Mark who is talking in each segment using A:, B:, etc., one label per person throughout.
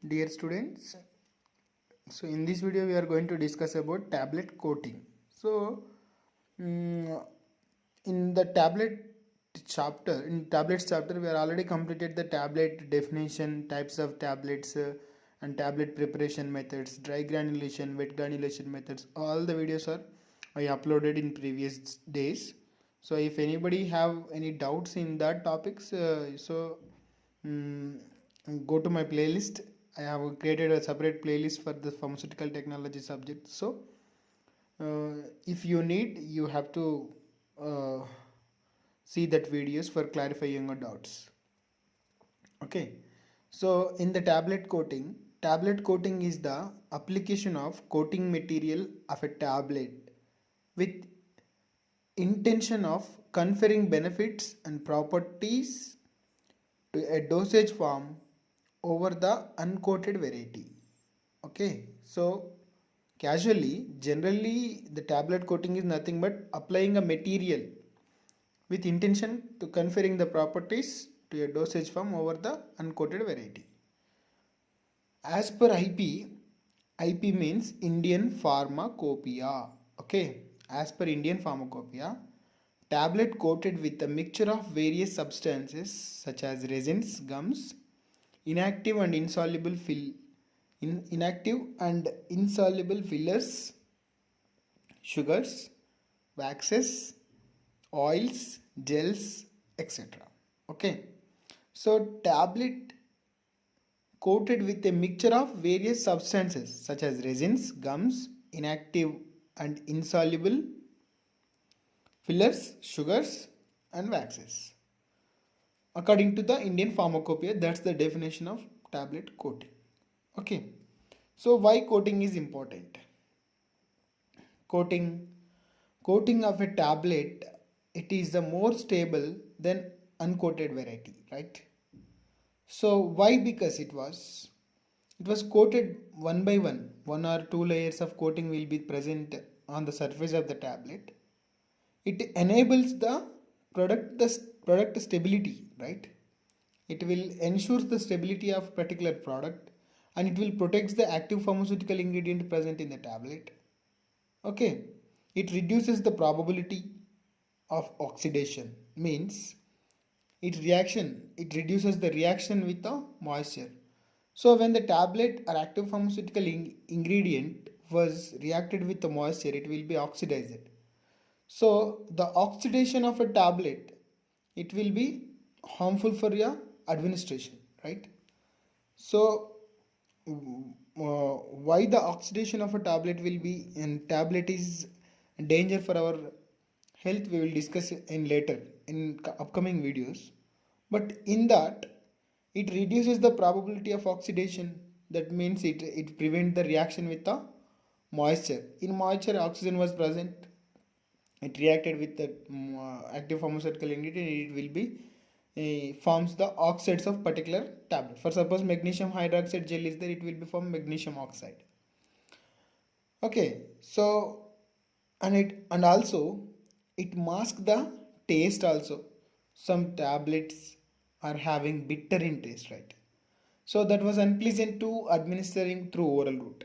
A: Dear students, so in this video we are going to discuss about tablet coating. So mm, in the tablets chapter we are already completed the tablet definition, types of tablets, and tablet preparation methods, dry granulation, wet granulation methods. All the videos are I uploaded in previous days. So if anybody have any doubts in that topics, mm, go to my playlist. I have created a separate playlist for the pharmaceutical technology subject. So if you need, you have to uh, see that videos for clarifying your doubts. Okay, so in the tablet coating is the application of coating material of a tablet with intention of conferring benefits and properties to a dosage form over the uncoated variety. Okay, so generally the tablet coating is nothing but applying a material with intention to conferring the properties to a dosage form over the uncoated variety. As per IP means Indian Pharmacopoeia. Okay, as per Indian Pharmacopoeia, tablet coated with a mixture of various substances such as resins, gums, inactive and insoluble fillers, sugars, waxes, oils, gels, etc. Okay, so tablet coated with a mixture of various substances such as resins, gums, inactive and insoluble fillers, sugars, and waxes. According to the Indian Pharmacopoeia, that's the definition of tablet coating. Okay, so why coating is important? Coating coating of a tablet, it is the more stable than uncoated variety, right? So why? Because it was coated one by one or two layers of coating will be present on the surface of the tablet. It enables the product stability, right? It will ensure the stability of particular product, and it will protect the active pharmaceutical ingredient present in the tablet. Okay, it reduces the probability of oxidation, means it reduces the reaction with the moisture. So when the tablet or active pharmaceutical ingredient was reacted with the moisture, it will be oxidized. So the oxidation of a tablet, it will be harmful for your administration, right? So why the oxidation of a tablet will be and tablet is danger for our health, we will discuss in later in upcoming videos. But in that, it reduces the probability of oxidation. That means it prevents the reaction with the moisture. In moisture, oxygen was present, it reacted with the active pharmaceutical ingredient, it will be forms the oxides of particular tablet. For suppose magnesium hydroxide gel is there, it will be form magnesium oxide. Okay, so and also it masks the taste also. Some tablets are having bitter in taste, right? So that was unpleasant to administering through oral route.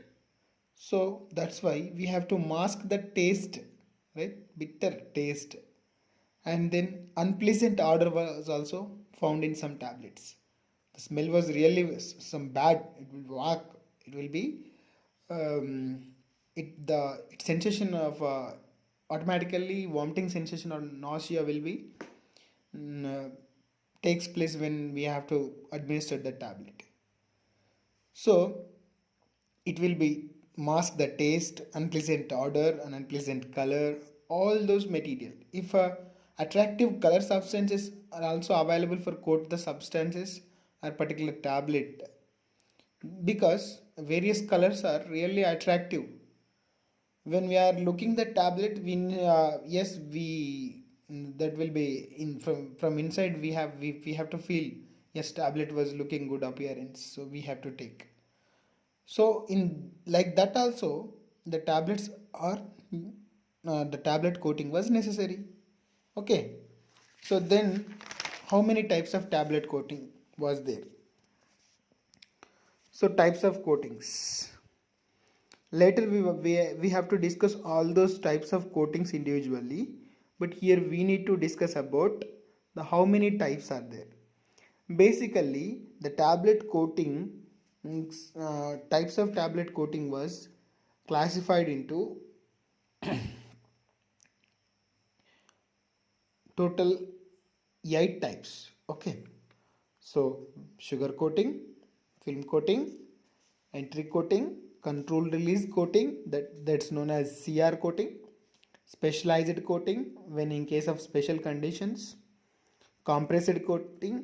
A: So that's why we have to mask the taste, right? Bitter taste. And then unpleasant odor was also found in some tablets. The smell was really some bad. It will walk. It will be sensation of automatically vomiting sensation or nausea will be mm, uh, takes place when we have to administer the tablet. So it will be mask the taste, unpleasant odor, and unpleasant color, all those material. If attractive color substances are also available for coat the substances or particular tablet, because various colors are really attractive. When we are looking the tablet, we yes we that will be in from inside we have to feel yes, tablet was looking good appearance, so we have to take. So in like that also, the tablets are the tablet coating was necessary. Okay, so then how many types of tablet coating was there? So types of coatings. Later we have to discuss all those types of coatings individually, but here we need to discuss about the how many types are there. Basically the tablet coating, types of tablet coating was classified into total 8 types. Okay, so sugar coating, film coating, entry coating, control release coating, that's known as CR coating, specialized coating when in case of special conditions, compressed coating.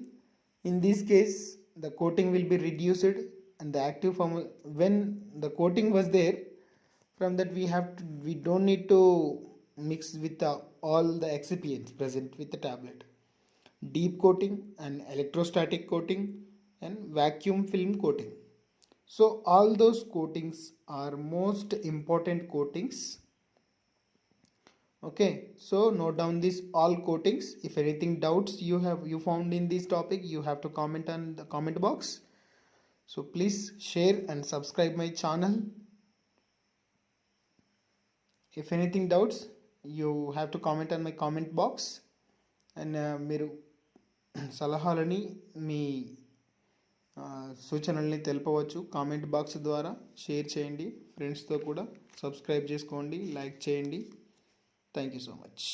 A: In this case the coating will be reduced and the active form, when the coating was there, from that we don't need to mix with all the excipients present with the tablet. Deep coating and electrostatic coating and vacuum film coating. So all those coatings are most important coatings. Okay, so note down these all coatings. If anything doubts you found in this topic, you have to comment on the comment box. So please share and subscribe my channel. If anything doubts, you have to comment on my comment box. And మీరు సలహాలని మీ సూచనల్ని తెలపవచ్చు comment box ద్వారా. Share చేయండి ఫ్రెండ్స్తో కూడా, subscribe చేసుకోండి, like చేయండి. Thank you so much.